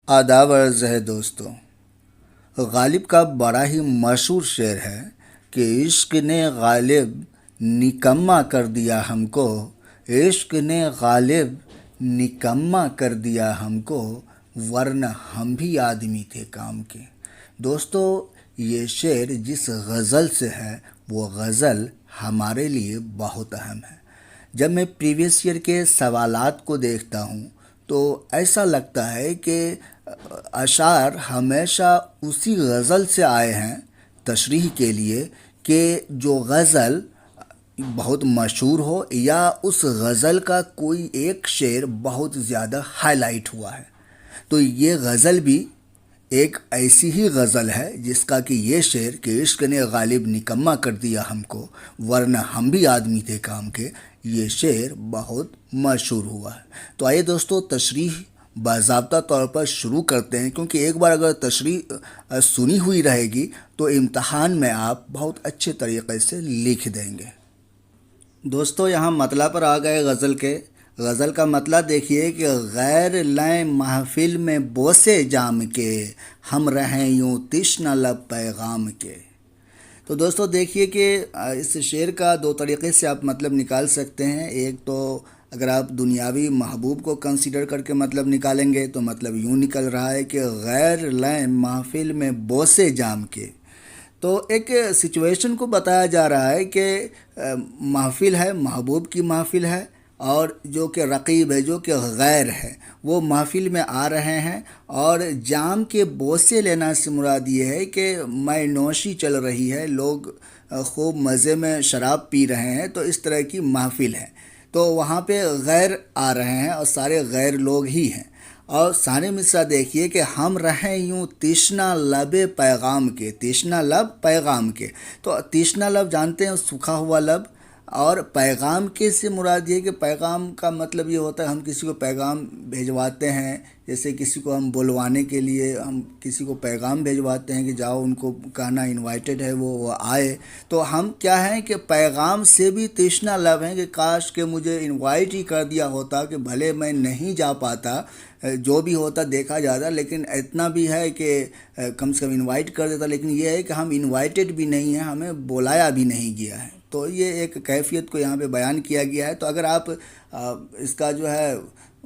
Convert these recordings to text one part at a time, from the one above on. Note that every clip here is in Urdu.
آداب عرض ہے دوستوں۔ غالب کا بڑا ہی مشہور شعر ہے کہ عشق نے غالب نکما کر دیا ہم کو، عشق نے غالب نکما کر دیا ہم کو، ورنہ ہم بھی آدمی تھے کام کے۔ دوستو، یہ شعر جس غزل سے ہے وہ غزل ہمارے لیے بہت اہم ہے۔ جب میں پریویس ایئر کے سوالات کو دیکھتا ہوں تو ایسا لگتا ہے کہ اشعار ہمیشہ اسی غزل سے آئے ہیں تشریح کے لیے کہ جو غزل بہت مشہور ہو یا اس غزل کا کوئی ایک شعر بہت زیادہ ہائی لائٹ ہوا ہے۔ تو یہ غزل بھی ایک ایسی ہی غزل ہے جس کا کہ یہ شعر کہ عشق نے غالب نکما کر دیا ہم کو، ورنہ ہم بھی آدمی تھے کام کے، یہ شعر بہت مشہور ہوا ہے۔ تو آئیے دوستو، تشریح باضابطہ طور پر شروع کرتے ہیں، کیونکہ ایک بار اگر تشریح سنی ہوئی رہے گی تو امتحان میں آپ بہت اچھے طریقے سے لکھ دیں گے۔ دوستو، یہاں مطلع پر آ گئے غزل کے۔ غزل کا مطلع دیکھیے کہ غیر لیں محفل میں بوسے جام کے، ہم رہیں یوں تشنہ لب پیغام کے۔ تو دوستو دیکھیے کہ اس شعر کا دو طریقے سے آپ مطلب نکال سکتے ہیں۔ ایک تو اگر آپ دنیاوی محبوب کو کنسیڈر کر کے مطلب نکالیں گے تو مطلب یوں نکل رہا ہے کہ غیر لیں محفل میں بوسے جام کے۔ تو ایک سچویشن کو بتایا جا رہا ہے کہ محفل ہے، محبوب کی محفل ہے، اور جو کہ رقیب ہے، جو کہ غیر ہے، وہ محفل میں آ رہے ہیں، اور جام کے بوسے لینا سے مراد یہ ہے کہ مے نوشی چل رہی ہے، لوگ خوب مزے میں شراب پی رہے ہیں، تو اس طرح کی محفل ہے۔ تو وہاں پہ غیر آ رہے ہیں اور سارے غیر لوگ ہی ہیں۔ اور ثانی مصرع دیکھیے کہ ہم رہیں یوں تشنہ لب پیغام کے، تشنہ لب پیغام کے۔ تو تشنہ لب جانتے ہیں، سوکھا ہوا لب، اور پیغام کے سے مراد یہ کہ پیغام کا مطلب یہ ہوتا ہے ہم کسی کو پیغام بھیجواتے ہیں، جیسے کسی کو ہم بلوانے کے لیے ہم کسی کو پیغام بھیجواتے ہیں کہ جاؤ ان کو کہنا انوائٹڈ ہے، وہ آئے۔ تو ہم کیا ہیں کہ پیغام سے بھی تشنہ لب ہیں کہ کاش کہ مجھے انوائٹ ہی کر دیا ہوتا، کہ بھلے میں نہیں جا پاتا، جو بھی ہوتا دیکھا جاتا، لیکن اتنا بھی ہے کہ کم سے کم انوائٹ کر دیتا، لیکن یہ ہے کہ ہم انوائٹڈ بھی نہیں ہیں، ہمیں بلایا بھی نہیں گیا ہے۔ تو یہ ایک کیفیت کو یہاں پہ بیان کیا گیا ہے۔ تو اگر آپ اس کا جو ہے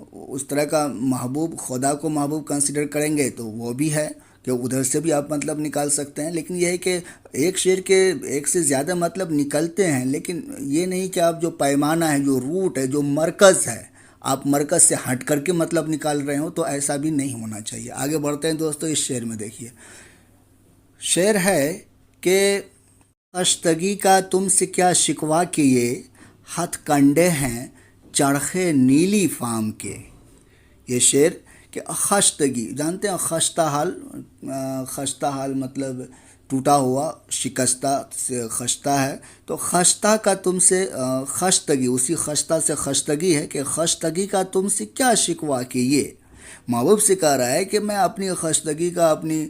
اس طرح کا محبوب، خدا کو محبوب کنسیڈر کریں گے تو وہ بھی ہے کہ ادھر سے بھی آپ مطلب نکال سکتے ہیں، لیکن یہ ہے کہ ایک شعر کے ایک سے زیادہ مطلب نکلتے ہیں، لیکن یہ نہیں کہ آپ جو پیمانہ ہے، جو روٹ ہے، جو مرکز ہے، آپ مرکز سے ہٹ کر کے مطلب نکال رہے ہو، تو ایسا بھی نہیں ہونا چاہیے۔ آگے بڑھتے ہیں دوستو، اس شعر میں دیکھیے، شعر ہے کہ خستگی کا تم سے کیا شکوہ کیے، ہتھ کنڈے ہیں چرخے نیلی فام کے۔ یہ شعر کہ خستگی جانتے ہیں، خستہ حال، خستہ حال مطلب ٹوٹا ہوا، شکستہ سے خستہ ہے، تو خستہ کا تم سے خستگی، اسی خستہ سے خستگی ہے کہ خستگی کا تم سے کیا شکوہ کیے۔ محبوب سے کہہ رہا ہے کہ میں اپنی خستگی کا، اپنی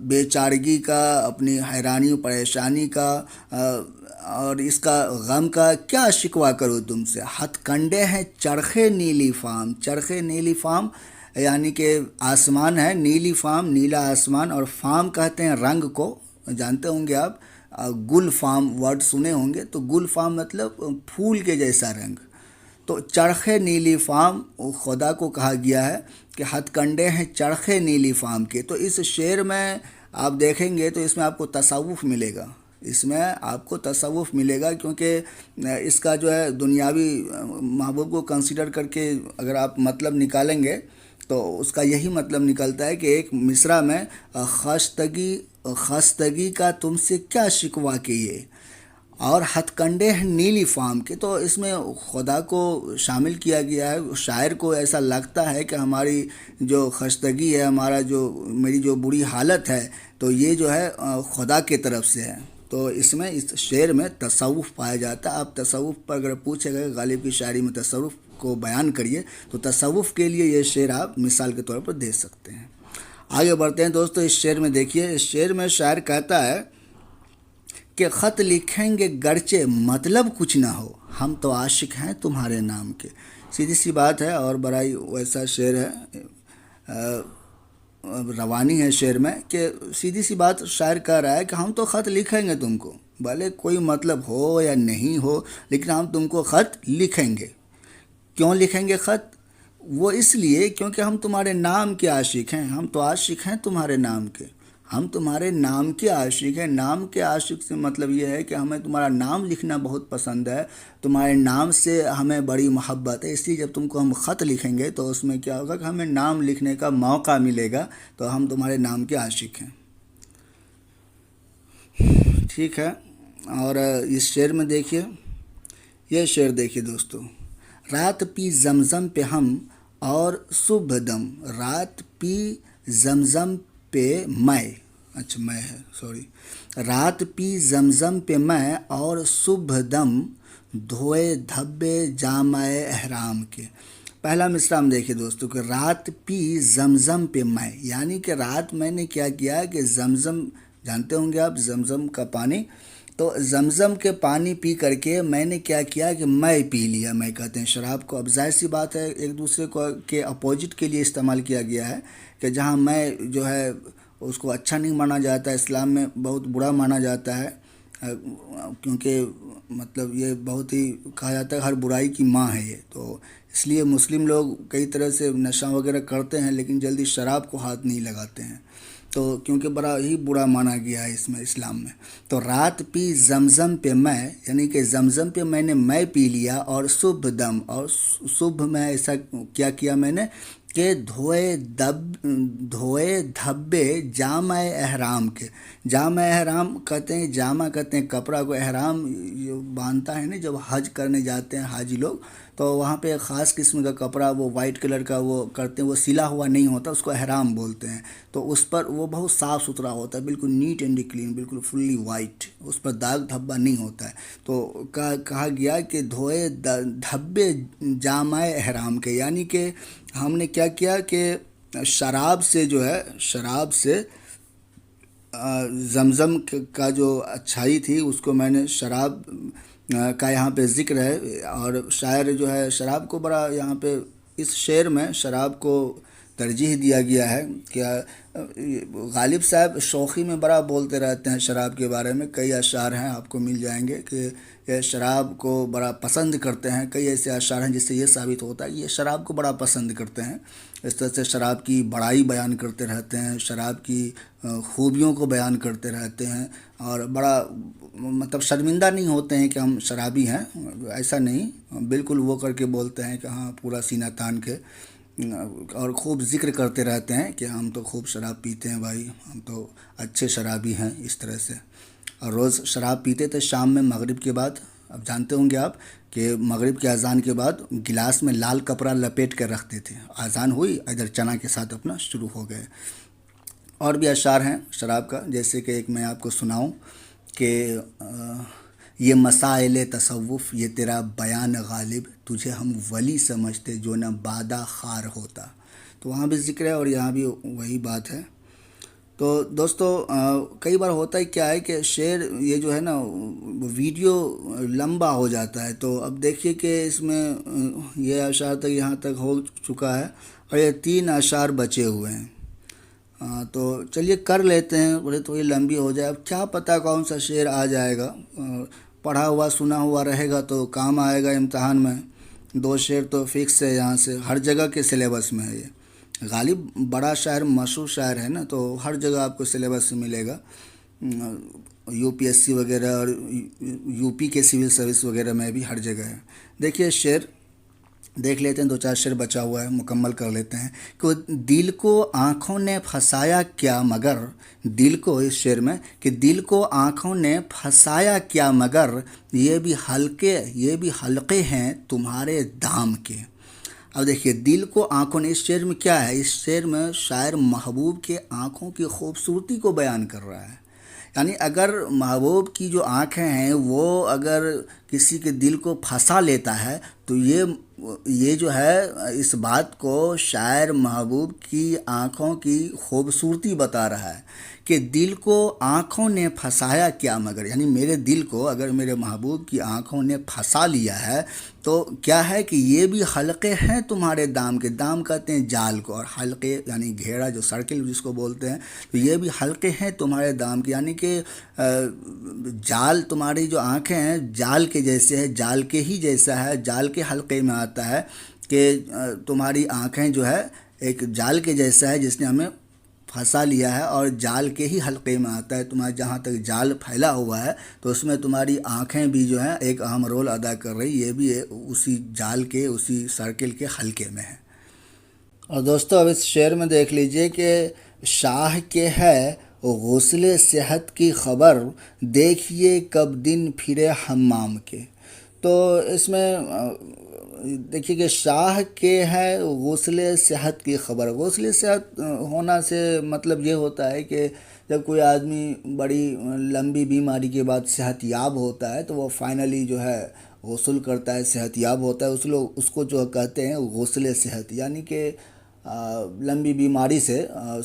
بے چارگی کا، اپنی حیرانی و پریشانی کا اور اس کا غم کا کیا شکوہ کروں تم سے۔ ہتھ کنڈے ہیں چرخے نیلی فام، چرخے نیلی فام یعنی کہ آسمان ہے، نیلی فام نیلا آسمان، اور فام کہتے ہیں رنگ کو، جانتے ہوں گے آپ، گل فام ورڈ سنے ہوں گے، تو گل فام مطلب پھول کے جیسا رنگ۔ تو چرخے نیلی فام خدا کو کہا گیا ہے کہ ہتھ کنڈے ہیں چرخے نیلی فام کے۔ تو اس شعر میں آپ دیکھیں گے تو اس میں آپ کو تصوف ملے گا، اس میں آپ کو تصوف ملے گا، کیونکہ اس کا جو ہے دنیاوی محبوب کو کنسیڈر کر کے اگر آپ مطلب نکالیں گے تو اس کا یہی مطلب نکلتا ہے کہ ایک مصرع میں خستگی کا تم سے کیا شکوہ کیے، اور ہتھ کنڈے ہیں نیلی فام کے۔ تو اس میں خدا کو شامل کیا گیا ہے۔ شاعر کو ایسا لگتا ہے کہ ہماری جو خستگی ہے، ہمارا جو میری جو بری حالت ہے، تو یہ جو ہے خدا کی طرف سے ہے۔ تو اس میں اس شعر میں تصوف پایا جاتا ہے۔ آپ تصوف پر اگر پوچھے گئے غالب کی شاعری میں تصوف کو بیان کریے تو تصوف کے لیے یہ شعر آپ مثال کے طور پر دے سکتے ہیں۔ آگے بڑھتے ہیں دوستو، اس شعر میں دیکھیے، اس شعر میں شاعر کہتا ہے کہ خط لکھیں گے گرچہ مطلب کچھ نہ ہو، ہم تو عاشق ہیں تمہارے نام کے۔ سیدھی سی بات ہے، اور بڑا ہی ویسا شعر ہے۔ روانی ہے شعر میں کہ سیدھی سی بات شاعر کہہ رہا ہے کہ ہم تو خط لکھیں گے تم کو، بھلے کوئی مطلب ہو یا نہیں ہو، لیکن ہم تم کو خط لکھیں گے۔ کیوں لکھیں گے خط؟ وہ اس لیے کیونکہ ہم تمہارے نام کے عاشق ہیں، ہم تو عاشق ہیں تمہارے نام کے، ہم تمہارے نام کے عاشق ہیں۔ نام کے عاشق سے مطلب یہ ہے کہ ہمیں تمہارا نام لکھنا بہت پسند ہے، تمہارے نام سے ہمیں بڑی محبت ہے، اس لیے جب تم کو ہم خط لکھیں گے تو اس میں کیا ہوگا کہ ہمیں نام لکھنے کا موقع ملے گا، تو ہم تمہارے نام کے عاشق ہیں۔ ٹھیک ہے، اور اس شعر میں دیکھیے، یہ شعر دیکھیے دوستو، رات پی زمزم پہ ہم اور صبح دم، رات پی زمزم پہ میں، اچھا میں ہے سوری، رات پی زمزم پہ میں اور صبح دم دھوئے دھبے جامع احرام کے۔ پہلا مصرع ہم دیکھیے دوستو کہ رات پی زمزم پہ میں، یعنی کہ رات میں نے کیا کیا کہ زمزم، جانتے ہوں گے آپ زمزم کا پانی، تو زمزم کے پانی پی کر کے میں نے کیا کیا کہ میں پی لیا۔ میں کہتے ہیں شراب کو، اب ظاہر سی بات ہے ایک دوسرے کو کے اپوزٹ کے لیے استعمال کیا گیا ہے کہ جہاں میں جو ہے اس کو اچھا نہیں مانا جاتا ہے، اسلام میں بہت برا مانا جاتا ہے، کیونکہ مطلب یہ بہت ہی کہا جاتا ہے ہر برائی کی ماں ہے یہ، تو اس لیے مسلم لوگ کئی طرح سے نشہ وغیرہ کرتے ہیں لیکن جلدی شراب کو ہاتھ نہیں لگاتے ہیں، تو کیونکہ بڑا ہی برا مانا گیا ہے اس میں اسلام میں۔ تو رات پی زمزم پہ میں، یعنی کہ زمزم پہ میں نے میں پی لیا، اور صبح دم، اور صبح میں ایسا کیا کیا میں نے کہ دھوئے دھبے جامع احرام کے۔ جامع احرام کہتے ہیں، جامع کہتے ہیں کپڑا کو، احرام باندھتا ہے نا جب حج کرنے جاتے ہیں حاجی لوگ، تو وہاں پہ ایک خاص قسم کا کپڑا وہ وائٹ کلر کا وہ کرتے ہیں، وہ سلا ہوا نہیں ہوتا، اس کو احرام بولتے ہیں، تو اس پر وہ بہت صاف ستھرا ہوتا ہے، بالکل نیٹ اینڈ کلین، بالکل فلی وائٹ، اس پر داغ دھبا نہیں ہوتا ہے۔ تو کہا گیا کہ دھوئے دھبے جامع احرام کے، یعنی کہ ہم نے کیا کیا کہ شراب سے جو ہے، شراب سے زمزم کا جو اچھائی تھی اس کو میں نے شراب کا یہاں پہ ذکر ہے، اور شاعر جو ہے شراب کو بڑا یہاں پہ اس شعر میں شراب کو ترجیح دیا گیا ہے کہ غالب صاحب شوخی میں بڑا بولتے رہتے ہیں شراب کے بارے میں، کئی اشعار ہیں آپ کو مل جائیں گے کہ یہ شراب کو بڑا پسند کرتے ہیں، کئی ایسے اشعار ہیں جس سے یہ ثابت ہوتا ہے کہ یہ شراب کو بڑا پسند کرتے ہیں، اس طرح سے شراب کی بڑائی بیان کرتے رہتے ہیں، شراب کی خوبیوں کو بیان کرتے رہتے ہیں، اور بڑا مطلب شرمندہ نہیں ہوتے ہیں کہ ہم شرابی ہیں، ایسا نہیں، بالکل وہ کر کے بولتے ہیں کہ ہاں پورا سینہ تان کے، اور خوب ذکر کرتے رہتے ہیں کہ ہم تو خوب شراب پیتے ہیں بھائی، ہم تو اچھے شرابی ہیں، اس طرح سے۔ اور روز شراب پیتے تھے شام میں مغرب کے بعد، اب جانتے ہوں گے آپ کہ مغرب کی اذان کے بعد گلاس میں لال کپڑا لپیٹ کر رکھتے تھے، اذان ہوئی ادھر چنا کے ساتھ اپنا شروع ہو گئے۔ اور بھی اشعار ہیں شراب کا، جیسے کہ ایک میں آپ کو سناؤں کہ یہ مسائل تصوف یہ تیرا بیان غالب، تجھے ہم ولی سمجھتے جو نہ بادہ خار ہوتا، تو وہاں بھی ذکر ہے اور یہاں بھی وہی بات ہے۔ تو دوستو کئی بار ہوتا ہے کیا ہے کہ شعر یہ جو ہے نا ویڈیو لمبا ہو جاتا ہے، تو اب دیکھیے کہ اس میں یہ اشعار تک یہاں تک ہو چکا ہے اور یہ 3 اشعار بچے ہوئے ہیں، تو چلیے کر لیتے ہیں، بولے تو یہ لمبی ہو جائے، اب کیا پتہ کون سا شعر آ جائے گا، پڑھا ہوا سنا ہوا رہے گا تو کام آئے گا امتحان میں۔ 2 شعر تو فکس ہے، یہاں سے ہر جگہ کے سلیبس میں ہے یہ، غالب بڑا شاعر مشہور شاعر ہے نا، تو ہر جگہ آپ کو سلیبس ملے گا، یو پی ایس سی وغیرہ اور یو پی کے سول سروس وغیرہ میں بھی ہر جگہ ہے۔ دیکھیے شعر دیکھ لیتے ہیں، 2-4 شعر بچا ہوا ہے، مکمل کر لیتے ہیں کہ دل کو آنکھوں نے پھنسایا کیا مگر، دل کو اس شعر میں کہ دل کو آنکھوں نے پھنسایا کیا مگر، یہ بھی حلقے ہیں تمہارے دام کے۔ اب دیکھیے دل کو آنکھوں نے، اس شعر میں کیا ہے، اس شعر میں شاعر محبوب کے آنکھوں کی خوبصورتی کو بیان کر رہا ہے، یعنی اگر محبوب کی جو آنکھیں ہیں وہ اگر کسی کے دل کو پھنسا لیتا ہے تو یہ یہ جو ہے اس بات کو شاعر محبوب کی آنکھوں کی خوبصورتی بتا رہا ہے کہ دل کو آنکھوں نے پھنسایا کیا مگر، یعنی میرے دل کو اگر میرے محبوب کی آنکھوں نے پھنسا لیا ہے تو کیا ہے کہ یہ بھی حلقے ہیں تمہارے دام کے، دام کہتے ہیں جال کو، اور حلقے یعنی گھیرا جو سرکل جس کو بولتے ہیں، تو یہ بھی حلقے ہیں تمہارے دام کے، یعنی کہ جال، تمہاری جو آنکھیں ہیں جال کے جیسے ہے، جال کے ہی جیسا ہے، جال کے حلقے میں آتا ہے کہ تمہاری آنکھیں جو ہے ایک جال کے جیسا ہے جس نے ہمیں پھنسا لیا ہے، اور جال کے ہی حلقے میں آتا ہے، تمہارا جہاں تک جال پھیلا ہوا ہے تو اس میں تمہاری آنکھیں بھی جو ہیں ایک اہم رول ادا کر رہی، یہ بھی اسی جال کے، اسی سرکل کے حلقے میں ہے۔ اور دوستو اب اس شعر میں دیکھ لیجئے کہ شاہ کے ہے غسل صحت کی خبر، دیکھیے کب دن پھرے حمام کے۔ تو اس میں دیکھیے کہ شاہ کے ہے غسل صحت کی خبر، غسل صحت ہونا سے مطلب یہ ہوتا ہے کہ جب کوئی آدمی بڑی لمبی بیماری کے بعد صحت یاب ہوتا ہے تو وہ فائنلی جو ہے غسل کرتا ہے، صحت یاب ہوتا ہے، اس کو جو کہتے ہیں غسل صحت، یعنی کہ لمبی بیماری سے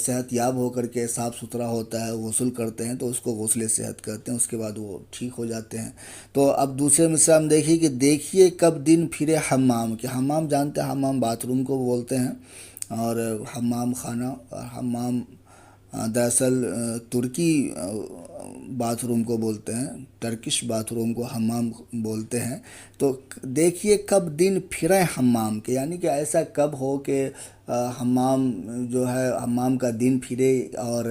صحت یاب ہو کر کے صاف ستھرا ہوتا ہے، غسل کرتے ہیں تو اس کو غسل صحت کہتے ہیں، اس کے بعد وہ ٹھیک ہو جاتے ہیں۔ تو اب دوسرے مثال ہم دیکھیے کہ دیکھیے کب دن پھرے حمام کے، حمام جانتے ہیں، حمام باتھ روم کو بولتے ہیں، اور حمام خانہ، حمام دراصل ترکی باتھ روم کو بولتے ہیں، ٹرکش باتھ روم کو حمام بولتے ہیں۔ تو دیکھیے کب دن پھرے حمام کے، یعنی کہ ایسا کب ہو کہ حمام جو ہے، حمام کا دن پھرے، اور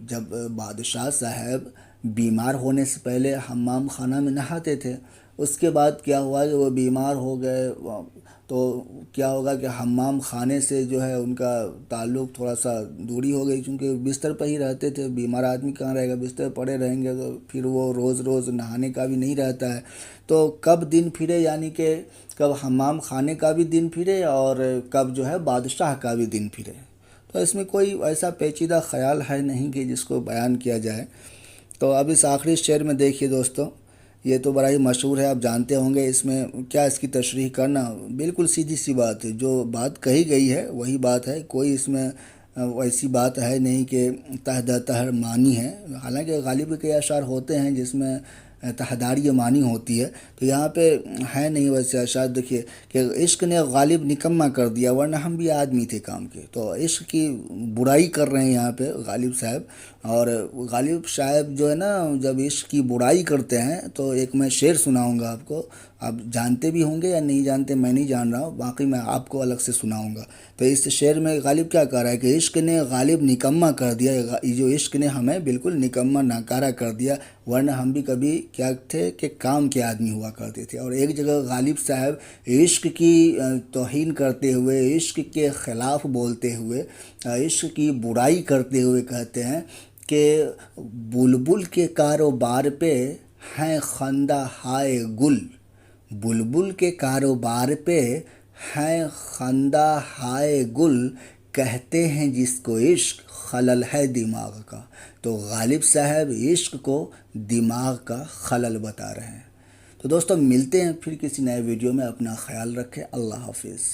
جب بادشاہ صاحب بیمار ہونے سے پہلے حمام خانہ میں نہاتے تھے، اس کے بعد کیا ہوا کہ وہ بیمار ہو گئے تو کیا ہوگا کہ حمام خانے سے جو ہے ان کا تعلق تھوڑا سا دوری ہو گئی، کیونکہ بستر پہ ہی رہتے تھے، بیمار آدمی کہاں رہے گا، بستر پڑے رہیں گے تو پھر وہ روز روز نہانے کا بھی نہیں رہتا ہے۔ تو کب دن پھرے، یعنی کہ کب حمام خانے کا بھی دن پھرے اور کب جو ہے بادشاہ کا بھی دن پھرے۔ تو اس میں کوئی ایسا پیچیدہ خیال ہے نہیں کہ جس کو بیان کیا جائے۔ تو اب اس آخری شعر میں دیکھیے دوستو، یہ تو بڑا ہی مشہور ہے، آپ جانتے ہوں گے، اس میں کیا اس کی تشریح کرنا، بالکل سیدھی سی بات ہے، جو بات کہی گئی ہے وہی بات ہے، کوئی اس میں ایسی بات ہے نہیں کہ تحت تہر معنی ہے، حالانکہ غالب کے اشعار ہوتے ہیں جس میں تہداری معنی ہوتی ہے، تو یہاں پہ ہے نہیں ویسے اشعار۔ دیکھیے کہ عشق نے غالب نکما کر دیا ورنہ ہم بھی آدمی تھے کام کے، تو عشق کی برائی کر رہے ہیں یہاں پہ غالب صاحب، اور غالب صاحب جو ہے نا جب عشق کی برائی کرتے ہیں تو ایک میں شعر سناؤں گا آپ کو، آپ جانتے بھی ہوں گے یا نہیں جانتے میں نہیں جان رہا ہوں، باقی میں آپ کو الگ سے سناؤں گا۔ تو اس شعر میں غالب کیا کہہ رہا ہے کہ عشق نے غالب نکما کر دیا، یہ جو عشق نے ہمیں بالکل نکما ناکارہ کر دیا، ورنہ ہم بھی کبھی کیا تھے کہ کام کے آدمی ہوا کرتے تھے۔ اور ایک جگہ غالب صاحب عشق کی توہین کرتے ہوئے، عشق کے خلاف بولتے ہوئے، عشق کی برائی کرتے ہوئے کہتے ہیں کہ بلبل کے کاروبار پہ ہیں خندہ ہائے گل، بلبل کے کاروبار پہ ہیں خندہ ہائے گل، کہتے ہیں جس کو عشق خلل ہے دماغ کا۔ تو غالب صاحب عشق کو دماغ کا خلل بتا رہے ہیں۔ تو دوستو ملتے ہیں پھر کسی نئے ویڈیو میں، اپنا خیال رکھیں، اللہ حافظ۔